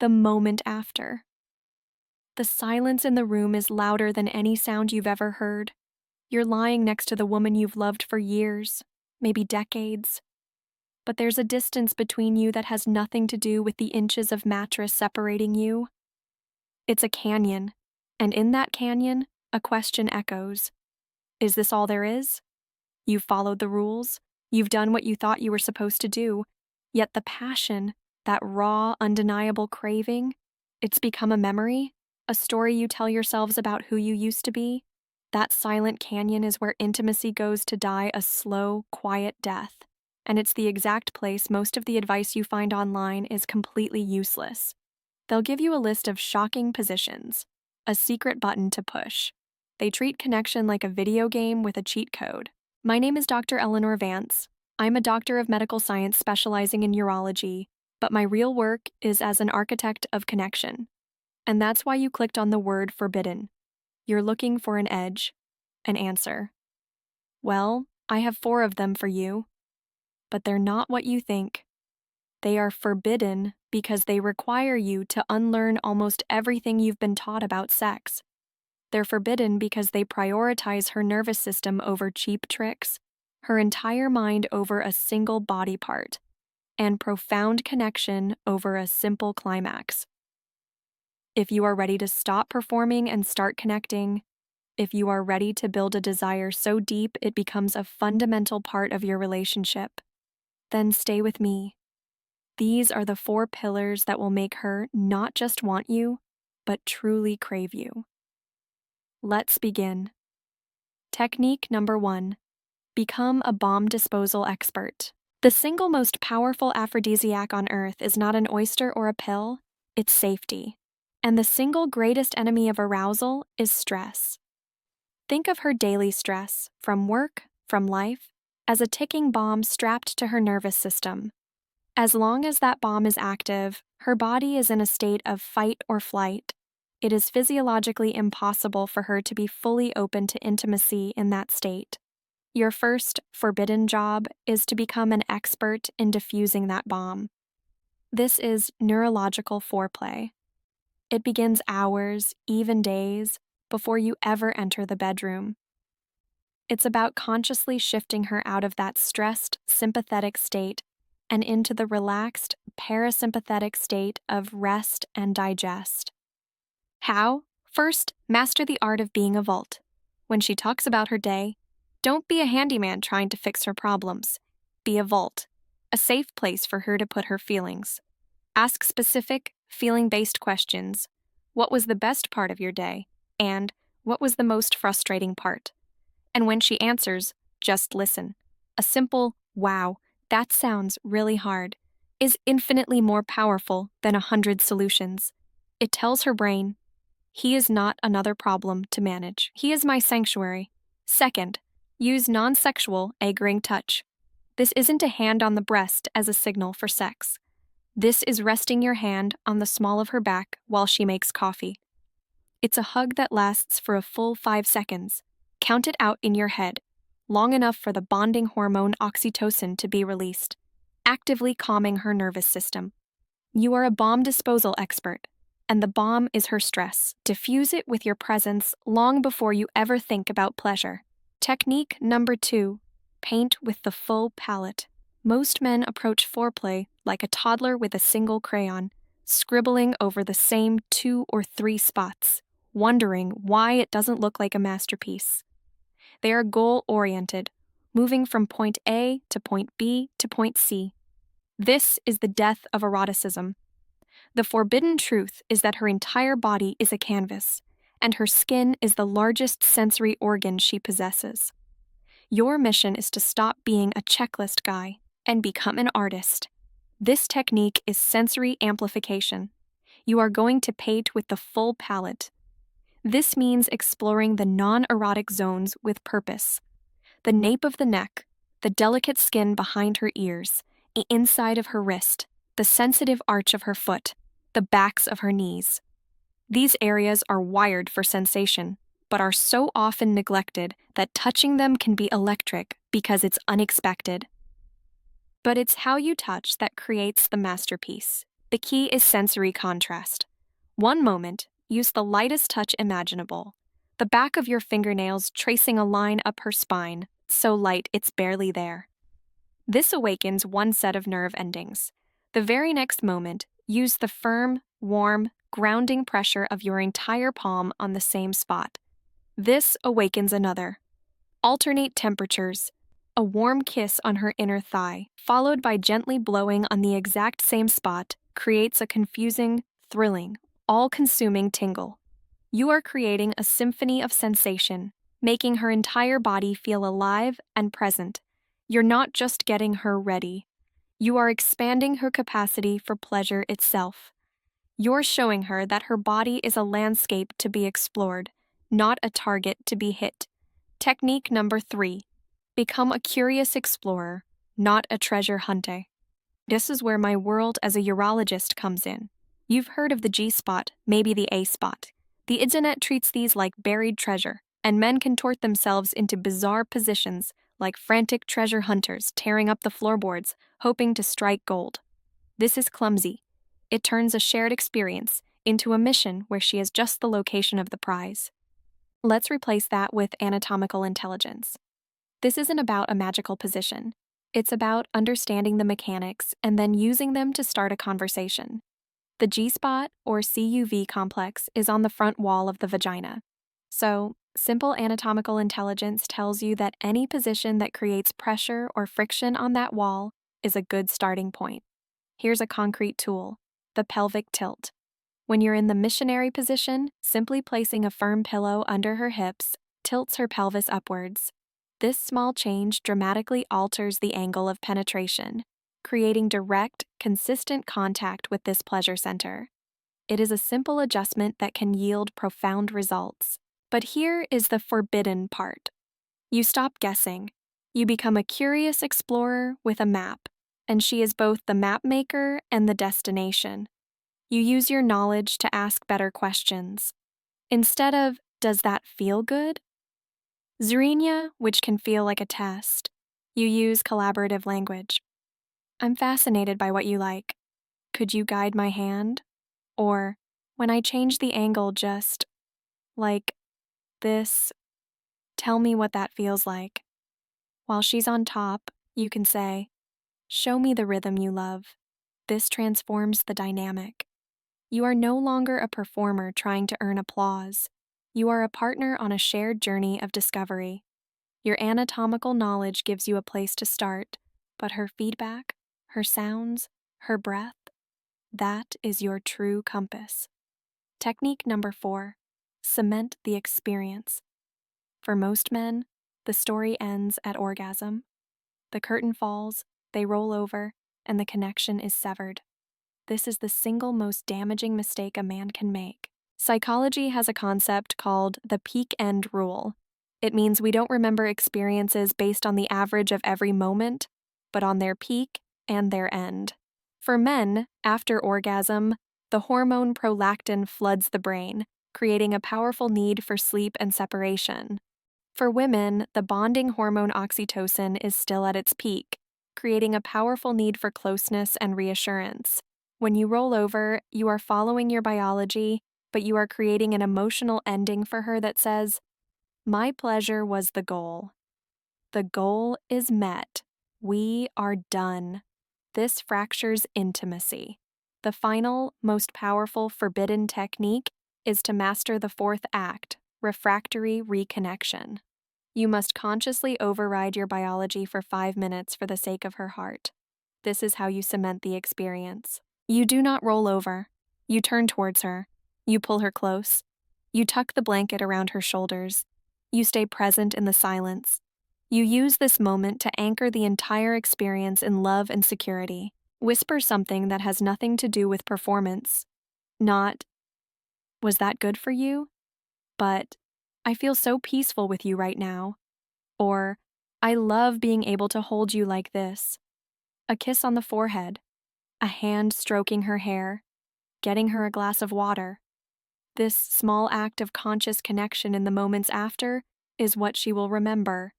the moment after. The silence in the room is louder than any sound you've ever heard. You're lying next to the woman you've loved for years, maybe decades. But there's a distance between you that has nothing to do with the inches of mattress separating you. It's a canyon, and in that canyon, a question echoes. Is this all there is? You've followed the rules. You've done what you thought you were supposed to do. Yet the passion, that raw, undeniable craving, it's become a memory, a story you tell yourselves about who you used to be. That silent canyon is where intimacy goes to die a slow, quiet death. And it's the exact place most of the advice you find online is completely useless. They'll give you a list of shocking positions, a secret button to push. They treat connection like a video game with a cheat code. My name is Dr. Eleanor Vance. I'm a doctor of medical science specializing in urology, but my real work is as an architect of connection. And that's why you clicked on the word forbidden. You're looking for an edge, an answer. Well, I have 4 of them for you. But they're not what you think. They are forbidden because they require you to unlearn almost everything you've been taught about sex. They're forbidden because they prioritize her nervous system over cheap tricks, her entire mind over a single body part, and profound connection over a simple climax. If you are ready to stop performing and start connecting, if you are ready to build a desire so deep it becomes a fundamental part of your relationship, then stay with me. These are the 4 pillars that will make her not just want you, but truly crave you. Let's begin. Technique number 1. Become a bomb disposal expert. The single most powerful aphrodisiac on earth is not an oyster or a pill, it's safety. And the single greatest enemy of arousal is stress. Think of her daily stress, from work, from life, as a ticking bomb strapped to her nervous system. As long as that bomb is active, her body is in a state of fight or flight. It is physiologically impossible for her to be fully open to intimacy in that state. Your first forbidden job is to become an expert in diffusing that bomb. This is neurological foreplay. It begins hours, even days, before you ever enter the bedroom. It's about consciously shifting her out of that stressed, sympathetic state and into the relaxed, parasympathetic state of rest and digest. How? First, master the art of being a vault. When she talks about her day, don't be a handyman trying to fix her problems. Be a vault, a safe place for her to put her feelings. Ask specific, feeling-based questions. What was the best part of your day? And what was the most frustrating part? And when she answers, just listen. A simple, wow, that sounds really hard, is infinitely more powerful than 100 solutions. It tells her brain, he is not another problem to manage. He is my sanctuary. Second, use non-sexual egg ring touch. This isn't a hand on the breast as a signal for sex. This is resting your hand on the small of her back while she makes coffee. It's a hug that lasts for a full 5 seconds. Count it out in your head, long enough for the bonding hormone oxytocin to be released, actively calming her nervous system. You are a bomb disposal expert, and the bomb is her stress. Diffuse it with your presence long before you ever think about pleasure. Technique number 2, paint with the full palette. Most men approach foreplay like a toddler with a single crayon, scribbling over the same 2 or 3 spots, wondering why it doesn't look like a masterpiece. They are goal-oriented, moving from point A to point B to point C. This is the death of eroticism. The forbidden truth is that her entire body is a canvas, and her skin is the largest sensory organ she possesses. Your mission is to stop being a checklist guy and become an artist. This technique is sensory amplification. You are going to paint with the full palette. This means exploring the non-erotic zones with purpose. The nape of the neck, the delicate skin behind her ears, the inside of her wrist, the sensitive arch of her foot, the backs of her knees. These areas are wired for sensation, but are so often neglected that touching them can be electric because it's unexpected. But it's how you touch that creates the masterpiece. The key is sensory contrast. One moment, use the lightest touch imaginable. The back of your fingernails tracing a line up her spine, so light it's barely there. This awakens one set of nerve endings. The very next moment, use the firm, warm, grounding pressure of your entire palm on the same spot. This awakens another. Alternate temperatures. A warm kiss on her inner thigh, followed by gently blowing on the exact same spot, creates a confusing, thrilling, all-consuming tingle. You are creating a symphony of sensation, making her entire body feel alive and present. You're not just getting her ready. You are expanding her capacity for pleasure itself. You're showing her that her body is a landscape to be explored, not a target to be hit. Technique number 3. Become a curious explorer, not a treasure hunter. This is where my world as a urologist comes in. You've heard of the G-spot, maybe the A-spot. The internet treats these like buried treasure, and men contort themselves into bizarre positions like frantic treasure hunters tearing up the floorboards, hoping to strike gold. This is clumsy. It turns a shared experience into a mission where she is just the location of the prize. Let's replace that with anatomical intelligence. This isn't about a magical position. It's about understanding the mechanics and then using them to start a conversation. The G-spot, or CUV complex, is on the front wall of the vagina. So, simple anatomical intelligence tells you that any position that creates pressure or friction on that wall is a good starting point. Here's a concrete tool: the pelvic tilt. When you're in the missionary position, simply placing a firm pillow under her hips tilts her pelvis upwards. This small change dramatically alters the angle of penetration, creating direct, consistent contact with this pleasure center. It is a simple adjustment that can yield profound results. But here is the forbidden part. You stop guessing. You become a curious explorer with a map, and she is both the map maker and the destination. You use your knowledge to ask better questions. Instead of, "Does that feel good?" Zrenia, which can feel like a test. You use collaborative language. "I'm fascinated by what you like. Could you guide my hand?" Or, "When I change the angle just like this, tell me what that feels like." While she's on top, you can say, "Show me the rhythm you love." This transforms the dynamic. You are no longer a performer trying to earn applause. You are a partner on a shared journey of discovery. Your anatomical knowledge gives you a place to start, but her feedback, her sounds, her breath, that is your true compass. Technique number 4. Cement the experience. For most men, the story ends at orgasm. The curtain falls, they roll over, and the connection is severed. This is the single most damaging mistake a man can make. Psychology has a concept called the peak end rule. It means we don't remember experiences based on the average of every moment, but on their peak and their end. For men, after orgasm, the hormone prolactin floods the brain, creating a powerful need for sleep and separation. For women, the bonding hormone oxytocin is still at its peak, creating a powerful need for closeness and reassurance. When you roll over, you are following your biology, but you are creating an emotional ending for her that says, "My pleasure was the goal. The goal is met. We are done." This fractures intimacy. The final, most powerful forbidden technique is to master the 4th act, refractory reconnection. You must consciously override your biology for 5 minutes for the sake of her heart. This is how you cement the experience. You do not roll over. You turn towards her. You pull her close. You tuck the blanket around her shoulders. You stay present in the silence. You use this moment to anchor the entire experience in love and security. Whisper something that has nothing to do with performance. Not, "Was that good for you?" but, "I feel so peaceful with you right now." Or, "I love being able to hold you like this." A kiss on the forehead. A hand stroking her hair. Getting her a glass of water. This small act of conscious connection in the moments after is what she will remember.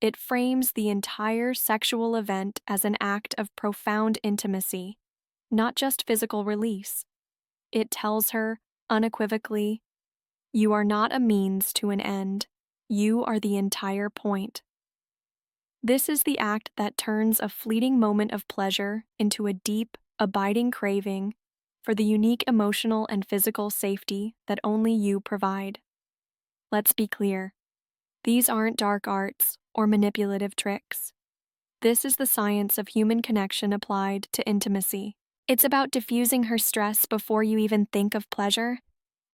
It frames the entire sexual event as an act of profound intimacy, not just physical release. It tells her, unequivocally, you are not a means to an end. You are the entire point. This is the act that turns a fleeting moment of pleasure into a deep, abiding craving for the unique emotional and physical safety that only you provide. Let's be clear. These aren't dark arts or manipulative tricks. This is the science of human connection applied to intimacy. It's about diffusing her stress before you even think of pleasure.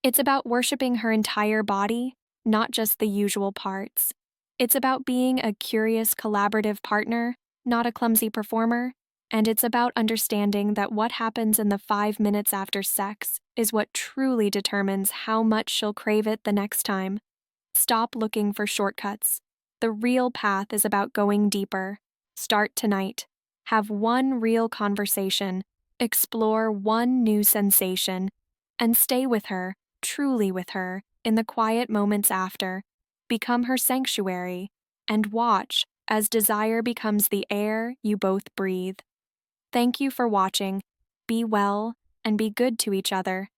It's about worshiping her entire body, not just the usual parts. It's about being a curious, collaborative partner, not a clumsy performer. And it's about understanding that what happens in the 5 minutes after sex is what truly determines how much she'll crave it the next time. Stop looking for shortcuts. The real path is about going deeper. Start tonight. Have one real conversation. Explore one new sensation. And stay with her, truly with her, in the quiet moments after. Become her sanctuary. And watch as desire becomes the air you both breathe. Thank you for watching. Be well and be good to each other.